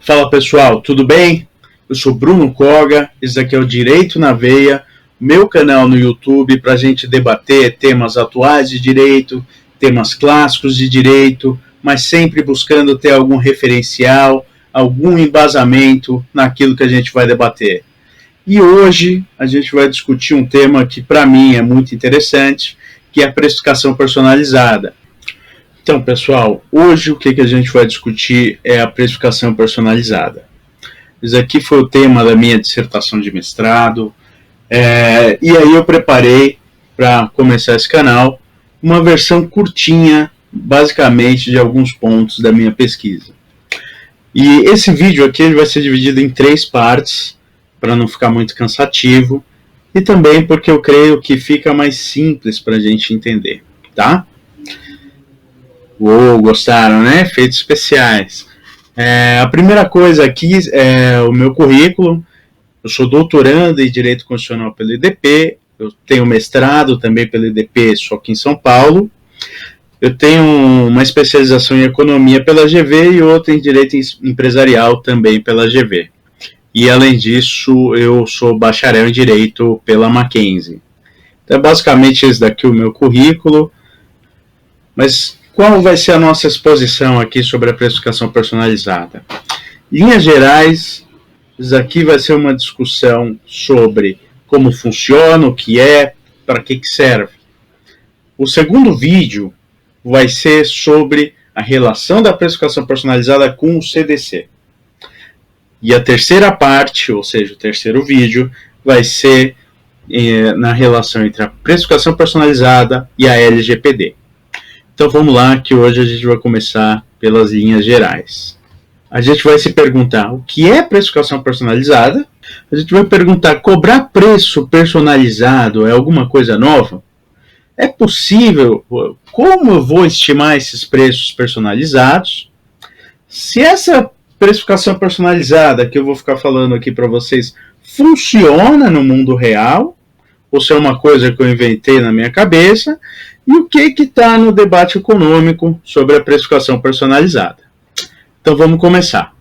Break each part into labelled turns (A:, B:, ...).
A: Fala pessoal, tudo bem? Eu sou Bruno Koga, esse aqui é o Direito na Veia, meu canal no YouTube para a gente debater temas atuais de direito, temas clássicos de direito, mas sempre buscando ter algum referencial, algum embasamento naquilo que a gente vai debater. E hoje a gente vai discutir um tema que para mim é muito interessante, que é a precificação personalizada. Então, pessoal, hoje o que a gente vai discutir é a precificação personalizada. Esse aqui foi o tema da minha dissertação de mestrado, e aí eu preparei, para começar esse canal, uma versão curtinha, basicamente, de alguns pontos da minha pesquisa. E esse vídeo aqui ele vai ser dividido em 3 partes, para não ficar muito cansativo, e também porque eu creio que fica mais simples para a gente entender, tá? Gostaram, né? Efeitos especiais. A primeira coisa aqui é o meu currículo. Eu sou doutorando em Direito Constitucional pelo IDP, eu tenho mestrado também pelo IDP, só aqui em São Paulo. Eu tenho uma especialização em Economia pela GV e outra em Direito Empresarial também pela GV. E, além disso, eu sou bacharel em Direito pela Mackenzie. Então, basicamente, esse daqui é o meu currículo. Mas qual vai ser a nossa exposição aqui sobre a precificação personalizada? Em linhas gerais, isso aqui vai ser uma discussão sobre como funciona, o que é, para que serve. O segundo vídeo vai ser sobre a relação da precificação personalizada com o CDC. E a terceira parte, ou seja, o terceiro vídeo, vai ser na relação entre a precificação personalizada e a LGPD. Então vamos lá, que hoje a gente vai começar pelas linhas gerais. A gente vai se perguntar o que é precificação personalizada. A gente vai perguntar, cobrar preço personalizado é alguma coisa nova? É possível? Como eu vou estimar esses preços personalizados? Se essa precificação personalizada que eu vou ficar falando aqui para vocês funciona no mundo real, ou se é uma coisa que eu inventei na minha cabeça, e o que está no debate econômico sobre a precificação personalizada. Então vamos começar.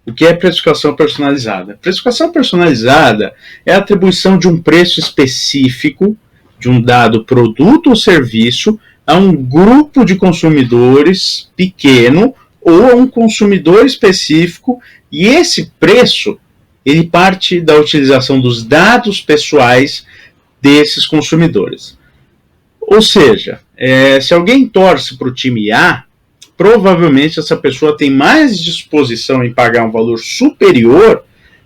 A: O que é precificação personalizada? Precificação personalizada é a atribuição de um preço específico de um dado produto ou serviço a um grupo de consumidores pequeno ou a um consumidor específico, e esse preço ele parte da utilização dos dados pessoais desses consumidores. Ou seja, se alguém torce para o time A, provavelmente essa pessoa tem mais disposição em pagar um valor superior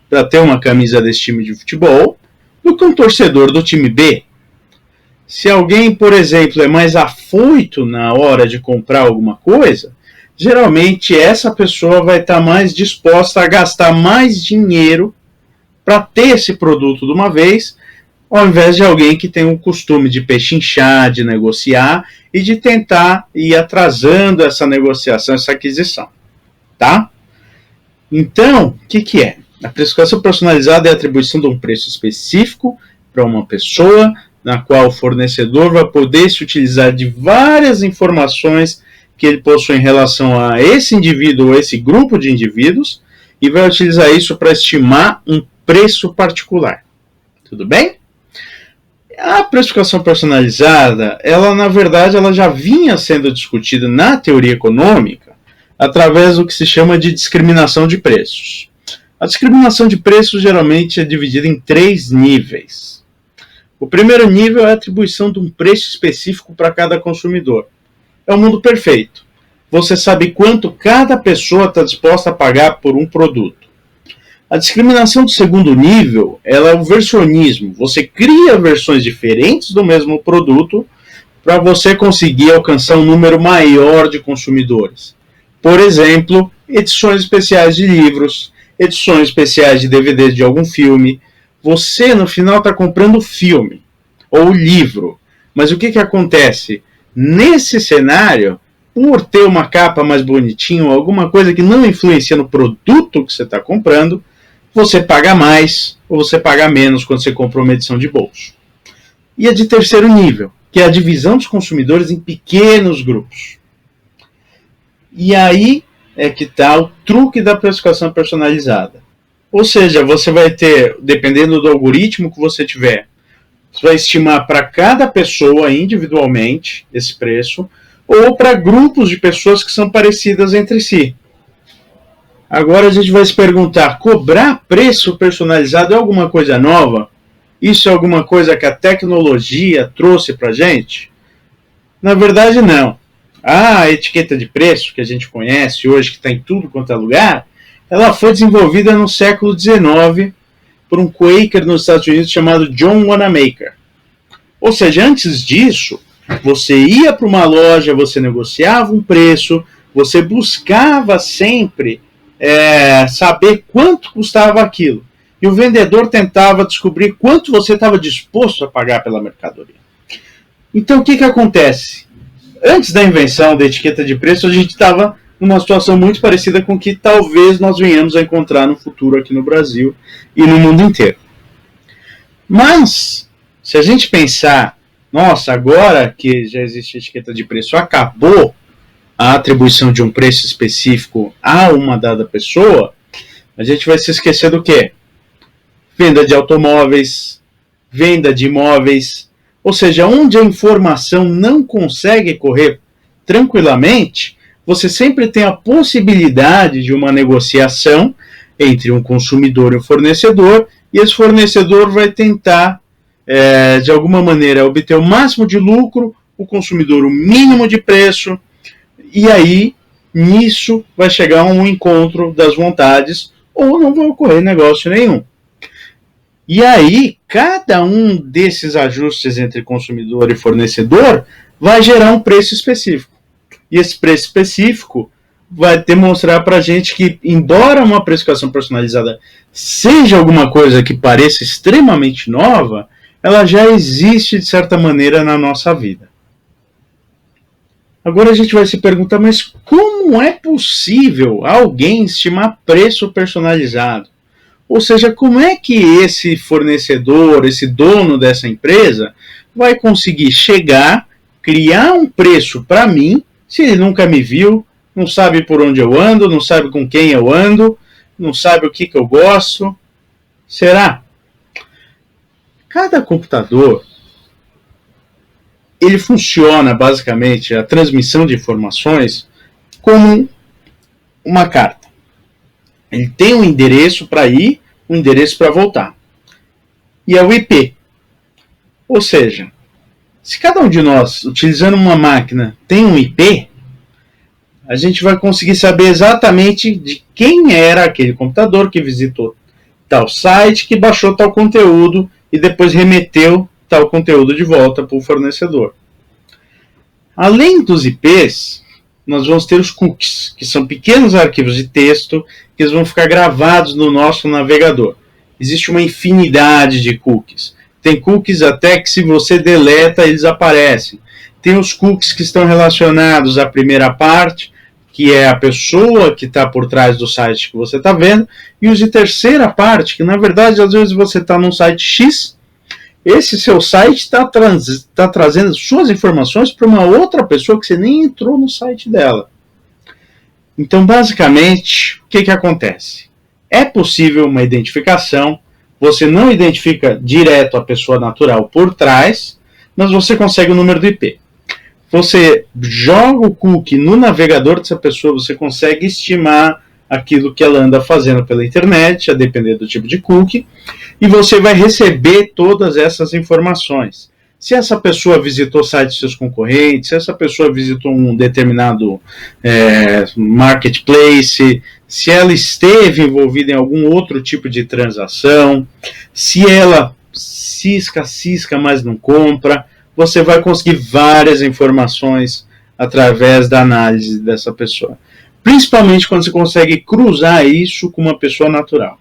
A: para ter uma camisa desse time de futebol do que um torcedor do time B. Se alguém, por exemplo, é mais afoito na hora de comprar alguma coisa, geralmente essa pessoa vai estar mais disposta a gastar mais dinheiro para ter esse produto de uma vez, ao invés de alguém que tem o costume de pechinchar, de negociar e de tentar ir atrasando essa negociação, essa aquisição. Tá? Então, o que é? A precificação personalizada é a atribuição de um preço específico para uma pessoa, na qual o fornecedor vai poder se utilizar de várias informações que ele possui em relação a esse indivíduo ou esse grupo de indivíduos e vai utilizar isso para estimar um preço particular. Tudo bem? A precificação personalizada, ela na verdade ela já vinha sendo discutida na teoria econômica através do que se chama de discriminação de preços. A discriminação de preços geralmente é dividida em 3 níveis. O primeiro nível é a atribuição de um preço específico para cada consumidor. É o mundo perfeito. Você sabe quanto cada pessoa está disposta a pagar por um produto. A discriminação do segundo nível ela é o versionismo. Você cria versões diferentes do mesmo produto para você conseguir alcançar um número maior de consumidores. Por exemplo, edições especiais de livros, edições especiais de DVD de algum filme. Você, no final, está comprando o filme ou o livro. Mas o que acontece? Nesse cenário, por ter uma capa mais bonitinha ou alguma coisa que não influencia no produto que você está comprando, você paga mais ou você paga menos quando você compra uma edição de bolso. E a de terceiro nível, que é a divisão dos consumidores em pequenos grupos. E aí, é que está o truque da precificação personalizada. Ou seja, você vai ter, dependendo do algoritmo que você tiver, você vai estimar para cada pessoa individualmente esse preço, ou para grupos de pessoas que são parecidas entre si. Agora a gente vai se perguntar, cobrar preço personalizado é alguma coisa nova? Isso é alguma coisa que a tecnologia trouxe para a gente? Na verdade, não. A etiqueta de preço que a gente conhece hoje, que está em tudo quanto é lugar, ela foi desenvolvida no século XIX por um Quaker nos Estados Unidos chamado John Wanamaker. Ou seja, antes disso, você ia para uma loja, você negociava um preço, você buscava sempre saber quanto custava aquilo. E o vendedor tentava descobrir quanto você estava disposto a pagar pela mercadoria. Então, o que acontece? Antes da invenção da etiqueta de preço, a gente estava numa situação muito parecida com o que talvez nós venhamos a encontrar no futuro aqui no Brasil e no mundo inteiro. Mas, se a gente pensar, nossa, agora que já existe a etiqueta de preço, acabou a atribuição de um preço específico a uma dada pessoa, a gente vai se esquecer do quê? Venda de automóveis, venda de imóveis, ou seja, onde a informação não consegue correr tranquilamente, você sempre tem a possibilidade de uma negociação entre um consumidor e um fornecedor, e esse fornecedor vai tentar, de alguma maneira, obter o máximo de lucro, o consumidor o mínimo de preço, e aí, nisso, vai chegar um encontro das vontades, ou não vai ocorrer negócio nenhum. E aí, cada um desses ajustes entre consumidor e fornecedor vai gerar um preço específico. E esse preço específico vai demonstrar para a gente que, embora uma precificação personalizada seja alguma coisa que pareça extremamente nova, ela já existe, de certa maneira, na nossa vida. Agora a gente vai se perguntar, mas como é possível alguém estimar preço personalizado? Ou seja, como é que esse fornecedor, esse dono dessa empresa, vai conseguir chegar, criar um preço para mim, se ele nunca me viu, não sabe por onde eu ando, não sabe com quem eu ando, não sabe o que eu gosto? Será? Cada computador, ele funciona basicamente, a transmissão de informações, como uma carta. Ele tem um endereço para ir, um endereço para voltar. E é o IP. Ou seja, se cada um de nós, utilizando uma máquina, tem um IP, a gente vai conseguir saber exatamente de quem era aquele computador que visitou tal site, que baixou tal conteúdo e depois remeteu tal conteúdo de volta para o fornecedor. Além dos IPs, nós vamos ter os cookies, que são pequenos arquivos de texto que eles vão ficar gravados no nosso navegador. Existe uma infinidade de cookies. Tem cookies até que se você deleta, eles aparecem. Tem os cookies que estão relacionados à primeira parte, que é a pessoa que está por trás do site que você está vendo, e os de terceira parte, que na verdade às vezes você está num site X, esse seu site está trazendo suas informações para uma outra pessoa que você nem entrou no site dela. Então, basicamente, o que acontece? É possível uma identificação, você não identifica direto a pessoa natural por trás, mas você consegue o número do IP. Você joga o cookie no navegador dessa pessoa, você consegue estimar aquilo que ela anda fazendo pela internet, a depender do tipo de cookie, e você vai receber todas essas informações. Se essa pessoa visitou sites de seus concorrentes, se essa pessoa visitou um determinado marketplace, se ela esteve envolvida em algum outro tipo de transação, se ela cisca, mas não compra, você vai conseguir várias informações através da análise dessa pessoa. Principalmente quando você consegue cruzar isso com uma pessoa natural.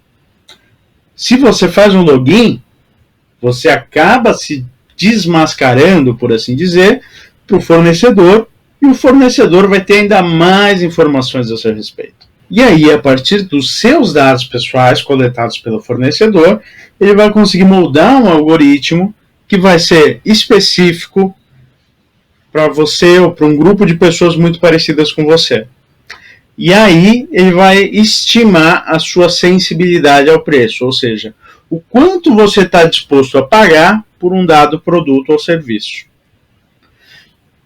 A: Se você faz um login, você acaba se desmascarando, por assim dizer, para o fornecedor, e o fornecedor vai ter ainda mais informações a seu respeito. E aí, a partir dos seus dados pessoais coletados pelo fornecedor, ele vai conseguir moldar um algoritmo que vai ser específico para você ou para um grupo de pessoas muito parecidas com você. E aí ele vai estimar a sua sensibilidade ao preço, ou seja, o quanto você está disposto a pagar por um dado produto ou serviço.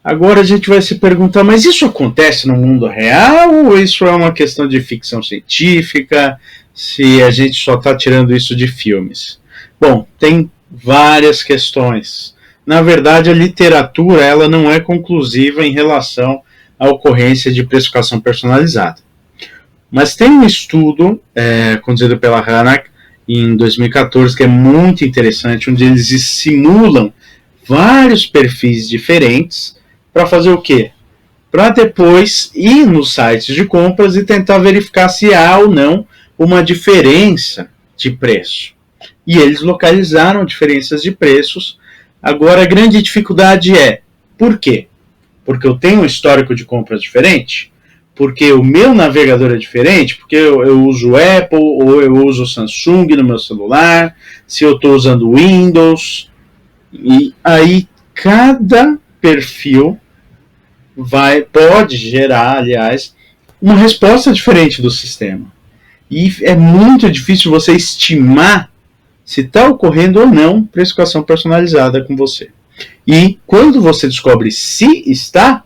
A: Agora a gente vai se perguntar, mas isso acontece no mundo real ou isso é uma questão de ficção científica, se a gente só está tirando isso de filmes? Bom, tem várias questões. Na verdade, a literatura ela não é conclusiva em relação à ocorrência de precificação personalizada. Mas tem um estudo conduzido pela Hanak em 2014 que é muito interessante, onde eles simulam vários perfis diferentes para fazer o quê? Para depois ir nos sites de compras e tentar verificar se há ou não uma diferença de preço. E eles localizaram diferenças de preços. Agora a grande dificuldade é, por quê? Porque eu tenho um histórico de compras diferente? Porque o meu navegador é diferente? Porque eu uso Apple ou eu uso Samsung no meu celular? Se eu estou usando Windows? E aí cada perfil pode gerar, aliás, uma resposta diferente do sistema. E é muito difícil você estimar se está ocorrendo ou não precificação personalizada com você. E quando você descobre se está,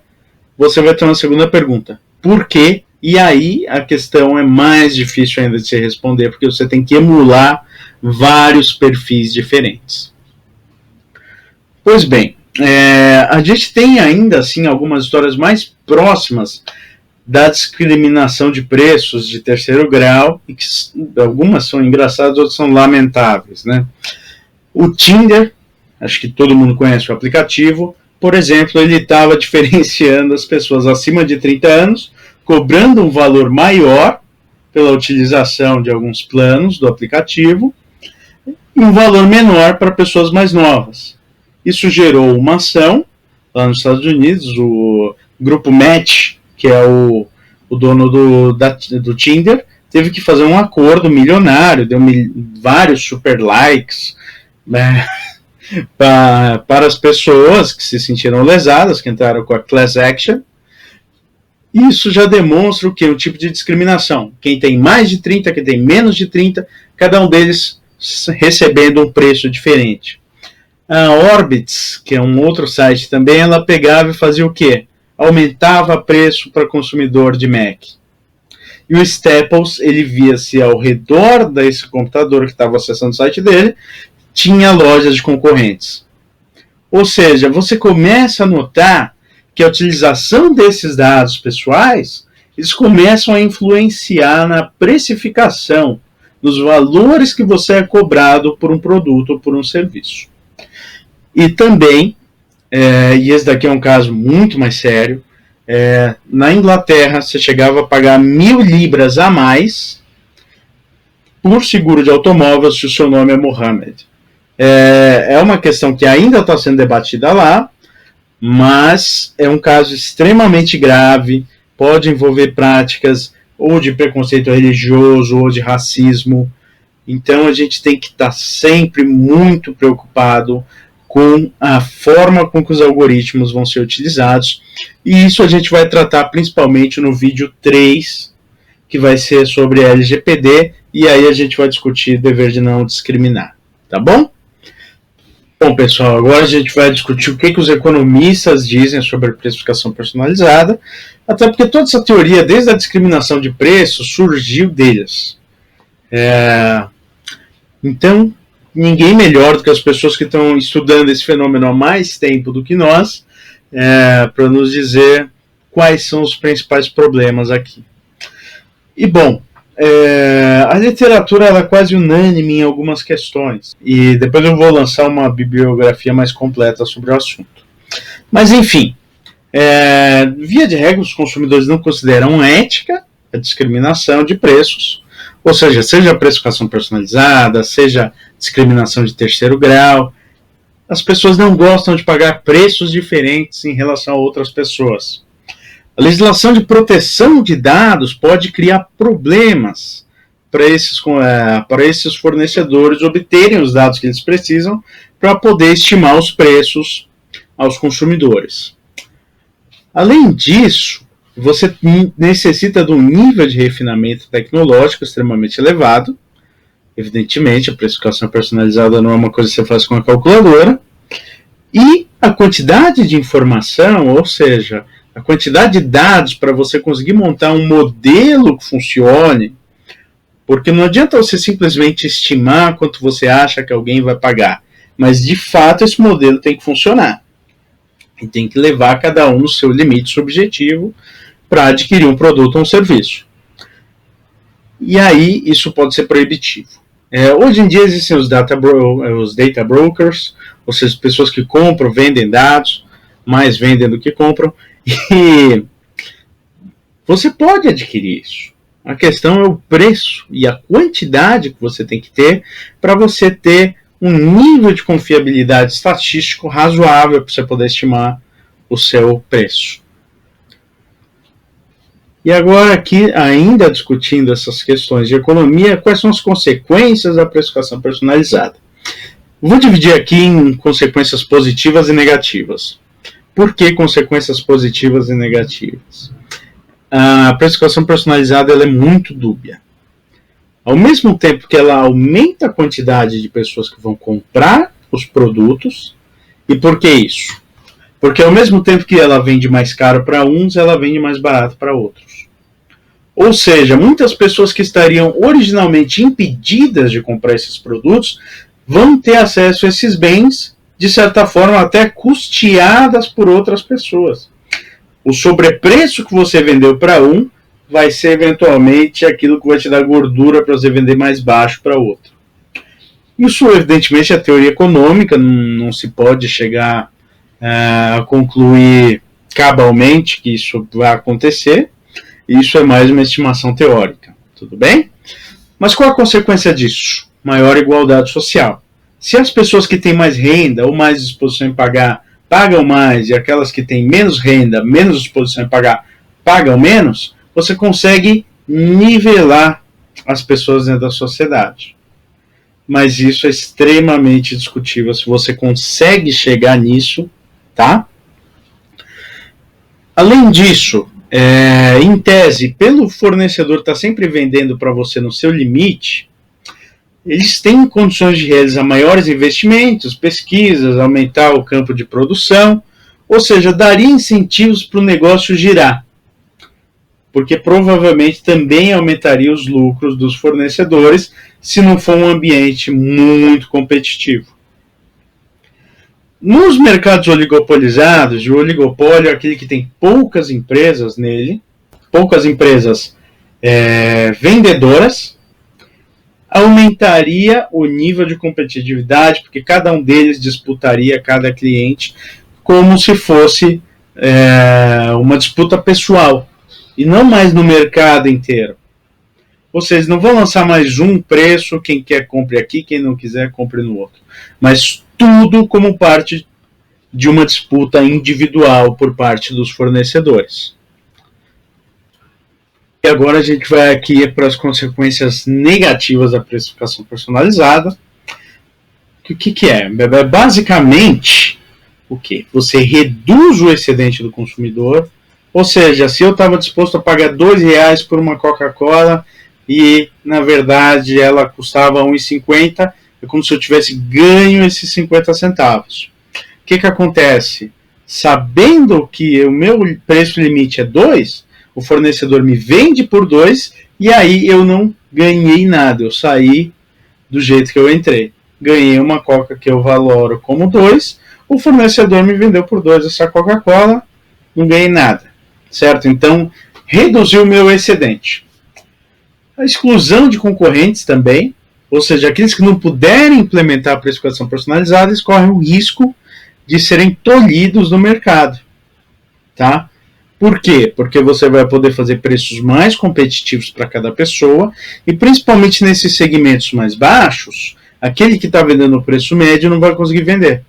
A: você vai ter uma segunda pergunta. Por quê? E aí a questão é mais difícil ainda de se responder, porque você tem que emular vários perfis diferentes. Pois bem, a gente tem ainda assim algumas histórias mais próximas da discriminação de preços de terceiro grau, e que algumas são engraçadas, outras são lamentáveis, né? O Tinder, acho que todo mundo conhece o aplicativo, por exemplo, ele estava diferenciando as pessoas acima de 30 anos, cobrando um valor maior pela utilização de alguns planos do aplicativo, e um valor menor para pessoas mais novas. Isso gerou uma ação lá nos Estados Unidos, o grupo Match, que é o dono do Tinder, teve que fazer um acordo milionário, deu vários super likes, né, para as pessoas que se sentiram lesadas, que entraram com a class action. Isso já demonstra o que? Um tipo de discriminação. Quem tem mais de 30, quem tem menos de 30, cada um deles recebendo um preço diferente. A Orbitz, que é um outro site também, ela pegava e fazia o quê? Aumentava preço para consumidor de Mac. E o Staples, ele via-se ao redor desse computador que estava acessando o site dele, tinha lojas de concorrentes. Ou seja, você começa a notar que a utilização desses dados pessoais, eles começam a influenciar na precificação, nos valores que você é cobrado por um produto ou por um serviço. E também, e esse daqui é um caso muito mais sério, na Inglaterra você chegava a pagar 1.000 libras a mais por seguro de automóvel se o seu nome é Mohammed. É uma questão que ainda está sendo debatida lá, mas é um caso extremamente grave, pode envolver práticas ou de preconceito religioso ou de racismo. Então a gente tem que estar sempre muito preocupado com a forma com que os algoritmos vão ser utilizados, e isso a gente vai tratar principalmente no vídeo 3, que vai ser sobre LGPD, e aí a gente vai discutir dever de não discriminar, tá bom? Bom, pessoal, agora a gente vai discutir o que os economistas dizem sobre a precificação personalizada, até porque toda essa teoria, desde a discriminação de preço, surgiu deles. Então, ninguém melhor do que as pessoas que estão estudando esse fenômeno há mais tempo do que nós, para nos dizer quais são os principais problemas aqui. E, bom, a literatura ela é quase unânime em algumas questões, e depois eu vou lançar uma bibliografia mais completa sobre o assunto. Mas, enfim, via de regra, os consumidores não consideram ética a discriminação de preços, ou seja a precificação personalizada, seja discriminação de terceiro grau. As pessoas não gostam de pagar preços diferentes em relação a outras pessoas. A legislação de proteção de dados pode criar problemas para esses fornecedores obterem os dados que eles precisam para poder estimar os preços aos consumidores. Além disso, você necessita de um nível de refinamento tecnológico extremamente elevado. Evidentemente, a precificação personalizada não é uma coisa que você faz com a calculadora. E a quantidade de informação, ou seja, a quantidade de dados para você conseguir montar um modelo que funcione, porque não adianta você simplesmente estimar quanto você acha que alguém vai pagar, mas de fato esse modelo tem que funcionar. E tem que levar cada um no seu limite subjetivo para adquirir um produto ou um serviço. E aí isso pode ser proibitivo. Hoje em dia existem os data brokers, ou seja, pessoas que compram, vendem dados, mais vendem do que compram, e você pode adquirir isso. A questão é o preço e a quantidade que você tem que ter para você ter um nível de confiabilidade estatístico razoável para você poder estimar o seu preço. E agora aqui, ainda discutindo essas questões de economia, quais são as consequências da precificação personalizada? Vou dividir aqui em consequências positivas e negativas. Por que consequências positivas e negativas? A precificação personalizada ela é muito dúbia. Ao mesmo tempo que ela aumenta a quantidade de pessoas que vão comprar os produtos, e por que isso? Porque ao mesmo tempo que ela vende mais caro para uns, ela vende mais barato para outros. Ou seja, muitas pessoas que estariam originalmente impedidas de comprar esses produtos vão ter acesso a esses bens, de certa forma até custeadas por outras pessoas. O sobrepreço que você vendeu para um vai ser eventualmente aquilo que vai te dar gordura para você vender mais baixo para outro. Isso, evidentemente, é teoria econômica, não se pode chegar a concluir cabalmente que isso vai acontecer. Isso é mais uma estimação teórica, tudo bem? Mas qual a consequência disso? Maior igualdade social. Se as pessoas que têm mais renda ou mais disposição em pagar pagam mais e aquelas que têm menos renda, menos disposição em pagar, pagam menos, você consegue nivelar as pessoas dentro da sociedade. Mas isso é extremamente discutível se você consegue chegar nisso, tá? Além disso, em tese, pelo fornecedor estar sempre vendendo para você no seu limite, eles têm condições de realizar maiores investimentos, pesquisas, aumentar o campo de produção, ou seja, daria incentivos para o negócio girar, porque provavelmente também aumentaria os lucros dos fornecedores se não for um ambiente muito competitivo. Nos mercados oligopolizados, o oligopólio é aquele que tem poucas empresas nele, poucas empresas vendedoras, aumentaria o nível de competitividade, porque cada um deles disputaria cada cliente como se fosse uma disputa pessoal, e não mais no mercado inteiro. Ou seja, não vão lançar mais um preço, quem quer compre aqui, quem não quiser compre no outro. Mas tudo como parte de uma disputa individual por parte dos fornecedores. E agora a gente vai aqui para as consequências negativas da precificação personalizada. O que é? Basicamente, o que? Você reduz o excedente do consumidor, ou seja, se eu estava disposto a pagar R$2 por uma Coca-Cola e, na verdade, ela custava R$1,50, é como se eu tivesse ganho esses 50 centavos. O que acontece? Sabendo que o meu preço limite é 2, o fornecedor me vende por 2 e aí eu não ganhei nada, eu saí do jeito que eu entrei. Ganhei uma Coca que eu valoro como 2, o fornecedor me vendeu por 2 essa Coca-Cola, não ganhei nada, certo? Então, reduziu o meu excedente. A exclusão de concorrentes também, ou seja, aqueles que não puderem implementar a precificação personalizada, eles correm o risco de serem tolhidos no mercado, tá? Por quê? Porque você vai poder fazer preços mais competitivos para cada pessoa e principalmente nesses segmentos mais baixos, aquele que está vendendo o preço médio não vai conseguir vender.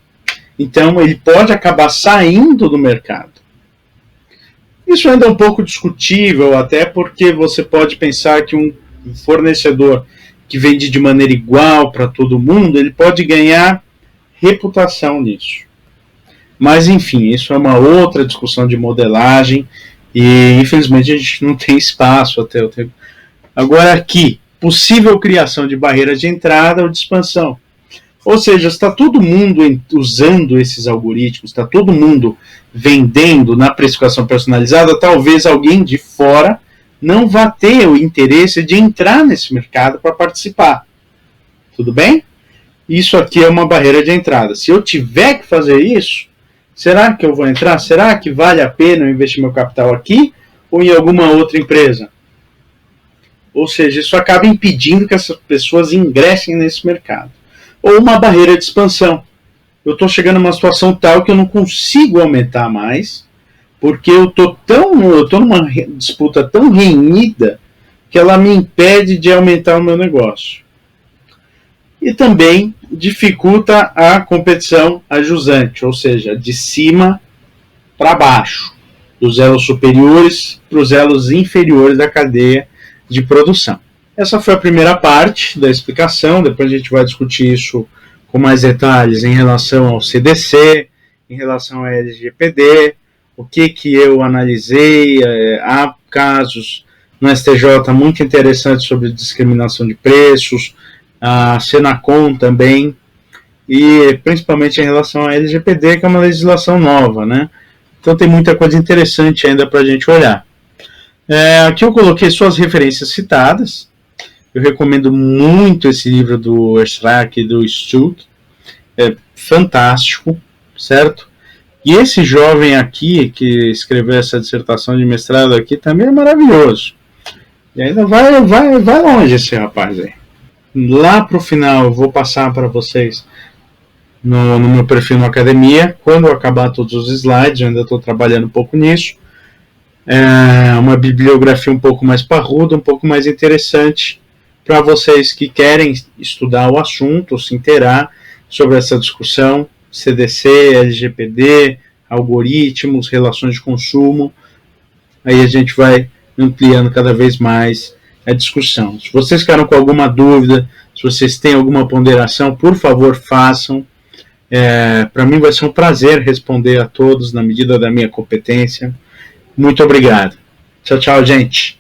A: Então ele pode acabar saindo do mercado. Isso ainda é um pouco discutível, até porque você pode pensar que um fornecedor que vende de maneira igual para todo mundo, ele pode ganhar reputação nisso. Mas, enfim, isso é uma outra discussão de modelagem E infelizmente a gente não tem espaço até o tempo. Agora aqui, possível criação de barreiras de entrada ou de expansão. Ou seja, está todo mundo usando esses algoritmos, está todo mundo vendendo na precificação personalizada, talvez alguém de fora não vá ter o interesse de entrar nesse mercado para participar. Tudo bem? Isso aqui é uma barreira de entrada. Se eu tiver que fazer isso, será que eu vou entrar? Será que vale a pena eu investir meu capital aqui ou em alguma outra empresa? Ou seja, isso acaba impedindo que essas pessoas ingressem nesse mercado. Ou uma barreira de expansão. Eu estou chegando numa situação tal que eu não consigo aumentar mais, porque eu estou numa disputa tão renhida que ela me impede de aumentar o meu negócio. E também dificulta a competição ajusante, ou seja, de cima para baixo, dos elos superiores para os elos inferiores da cadeia de produção. Essa foi a primeira parte da explicação, depois a gente vai discutir isso com mais detalhes em relação ao CDC, em relação ao LGPD, o que eu analisei, há casos no STJ muito interessantes sobre discriminação de preços, a Senacom também, e principalmente em relação à LGPD, que é uma legislação nova, né? Então tem muita coisa interessante ainda para a gente olhar. Aqui eu coloquei só as referências citadas. Eu recomendo muito esse livro do Estrach e do Stuck. É fantástico, certo? E esse jovem aqui, que escreveu essa dissertação de mestrado aqui, também é maravilhoso. E ainda vai longe esse rapaz aí. Lá para o final eu vou passar para vocês no meu perfil na academia, quando eu acabar todos os slides, eu ainda estou trabalhando um pouco nisso, uma bibliografia um pouco mais parruda, um pouco mais interessante, para vocês que querem estudar o assunto, ou se inteirar sobre essa discussão, CDC, LGPD, algoritmos, relações de consumo, aí a gente vai ampliando cada vez mais a discussão. Se vocês ficaram com alguma dúvida, se vocês têm alguma ponderação, por favor, façam. Para mim vai ser um prazer responder a todos na medida da minha competência. Muito obrigado. Tchau, tchau, gente.